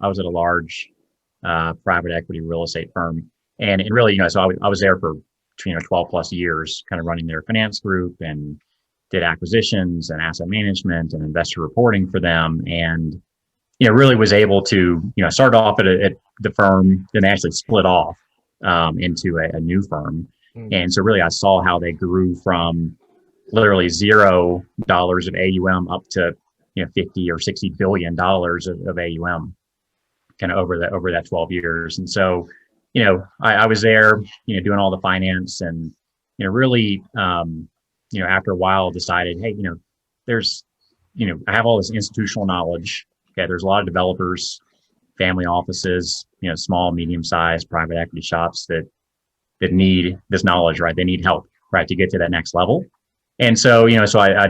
I was at a large private equity real estate firm, and it really, so I was there for 12 plus years, kind of running their finance group and did acquisitions and asset management and investor reporting for them, and really was able to start off at the firm, then actually split off into a new firm. And so really I saw how they grew from literally $0 of AUM up to 50 or $60 billion of AUM kind of over that 12 years. And so I was there doing all the finance, and really after a while decided, hey, there's I have all this institutional knowledge. Okay, there's a lot of developers, family offices, small, medium-sized private equity shops that need this knowledge, right? They need help, right, to get to that next level. And so, so I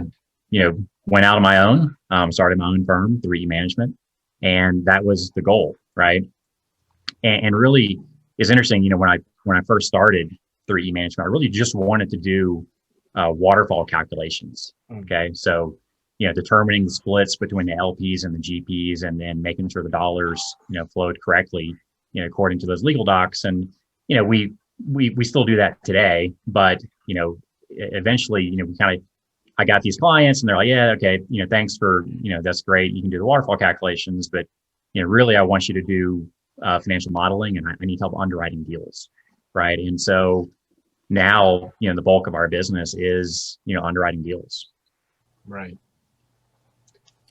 went out on my own, started my own firm, 3E Management, and that was the goal, right? And really, it's interesting, when I first started 3E Management, I really just wanted to do waterfall calculations. Okay, so determining the splits between the LPs and the GPs, and then making sure the dollars, flowed correctly, according to those legal docs. And, we still do that today, but, eventually, I got these clients and they're like, yeah, okay, thanks for, that's great. You can do the waterfall calculations, but, really I want you to do financial modeling, and I need help underwriting deals. Right. And so now, the bulk of our business is, underwriting deals. Right.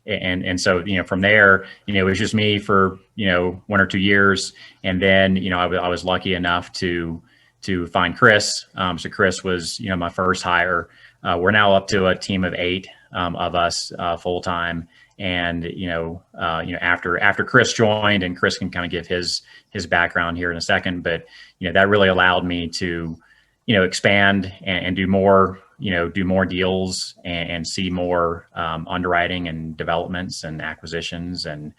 And so, from there, it was just me for, 1 or 2 years. And then, I was lucky enough to find Chris. So Chris was, my first hire. We're now up to a team of 8 of us full time. And, after Chris joined, and Chris can kind of give his background here in a second, but, that really allowed me to, expand and do more, do more deals and see more underwriting and developments and acquisitions and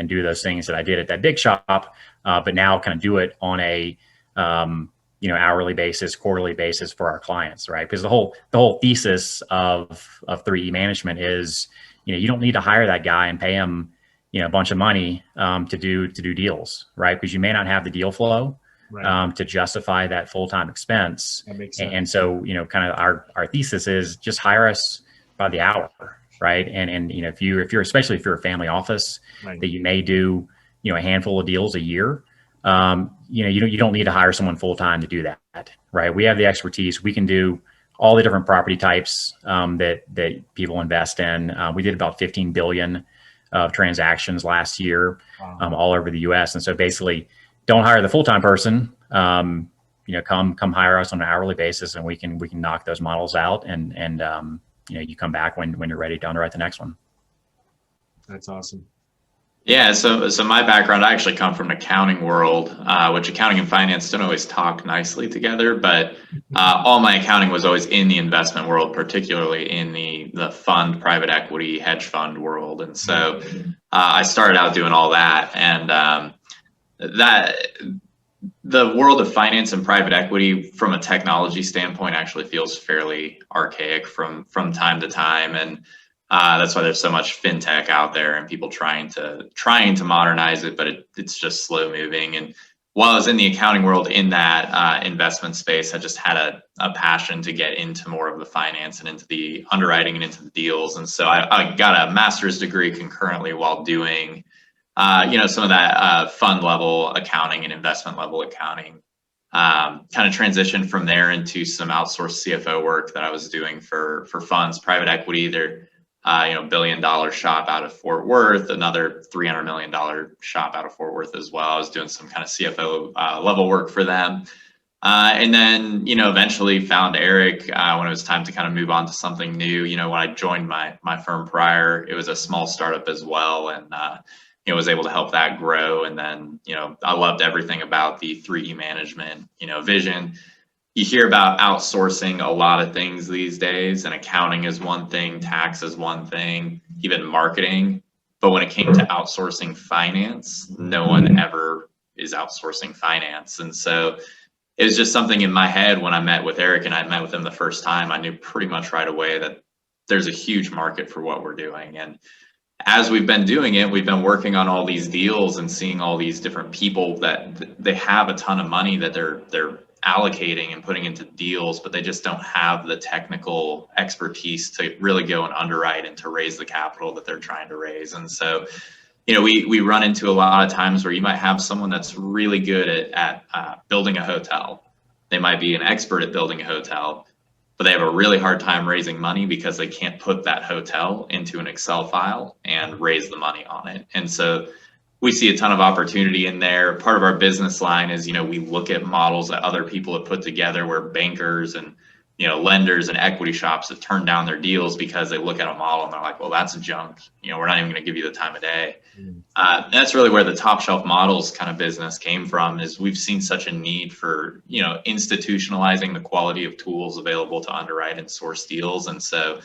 do those things that I did at that big shop, but now kind of do it on a hourly basis, quarterly basis for our clients, right? Because the whole thesis of 3E Management is, you don't need to hire that guy and pay him, a bunch of money to do deals, right? Because you may not have the deal flow. Right. To justify that full-time expense. That makes sense. And so, kind of our thesis is just hire us by the hour, right? And if you're especially if you're a family office, right, that you may do, a handful of deals a year, you don't need to hire someone full-time to do that, right? We have the expertise. We can do all the different property types that people invest in. We did about 15 billion of transactions last year. Wow. All over the U.S. And so basically, don't hire the full-time person. Come hire us on an hourly basis, and we can knock those models out, and you come back when you're ready to underwrite the next one. That's awesome. Yeah. So my background, I actually come from an accounting world, which accounting and finance don't always talk nicely together, but all my accounting was always in the investment world, particularly in the fund, private equity, hedge fund world. And so I started out doing all that, and that the world of finance and private equity from a technology standpoint actually feels fairly archaic from time to time. And that's why there's so much fintech out there and people trying to modernize it, but it's just slow moving. And while I was in the accounting world in that investment space, I just had a passion to get into more of the finance and into the underwriting and into the deals. And so I got a master's degree concurrently while doing some of that fund level accounting and investment level accounting. Kind of transitioned from there into some outsourced CFO work that I was doing for funds, private equity. They're $1 billion shop out of Fort Worth, another $300 million shop out of Fort Worth as well. I was doing some kind of CFO level work for them. And then, eventually found Eric when it was time to kind of move on to something new. When I joined my firm prior, it was a small startup as well. And was able to help that grow. And then, I loved everything about the 3E Management, vision. You hear about outsourcing a lot of things these days, and accounting is one thing, tax is one thing, even marketing. But when it came to outsourcing finance, no one ever is outsourcing finance. And so it was just something in my head when I met with Eric, and I met with him the first time. I knew pretty much right away that there's a huge market for what we're doing. And as we've been doing it, we've been working on all these deals and seeing all these different people that they have a ton of money that they're allocating and putting into deals, but they just don't have the technical expertise to really go and underwrite and to raise the capital that they're trying to raise. And so, we run into a lot of times where you might have someone that's really good at building a hotel. They might be an expert at building a hotel, but they have a really hard time raising money because they can't put that hotel into an Excel file and raise the money on it. And so we see a ton of opportunity in there. Part of our business line is, we look at models that other people have put together where bankers and, lenders and equity shops have turned down their deals because they look at a model and they're like, well, that's junk. We're not even going to give you the time of day. That's really where the top shelf models kind of business came from, is we've seen such a need for, institutionalizing the quality of tools available to underwrite and source deals. And so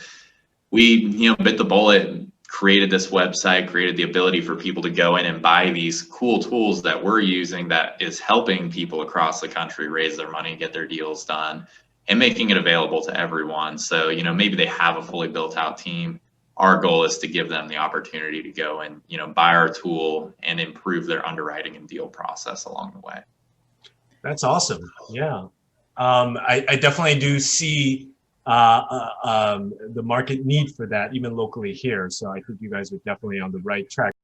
we, bit the bullet, created this website, created the ability for people to go in and buy these cool tools that we're using that is helping people across the country raise their money, get their deals done, and making it available to everyone. So, maybe they have a fully built out team. Our goal is to give them the opportunity to go and, buy our tool and improve their underwriting and deal process along the way. That's awesome. Yeah. I definitely do see the market need for that, even locally here. So I think you guys are definitely on the right track.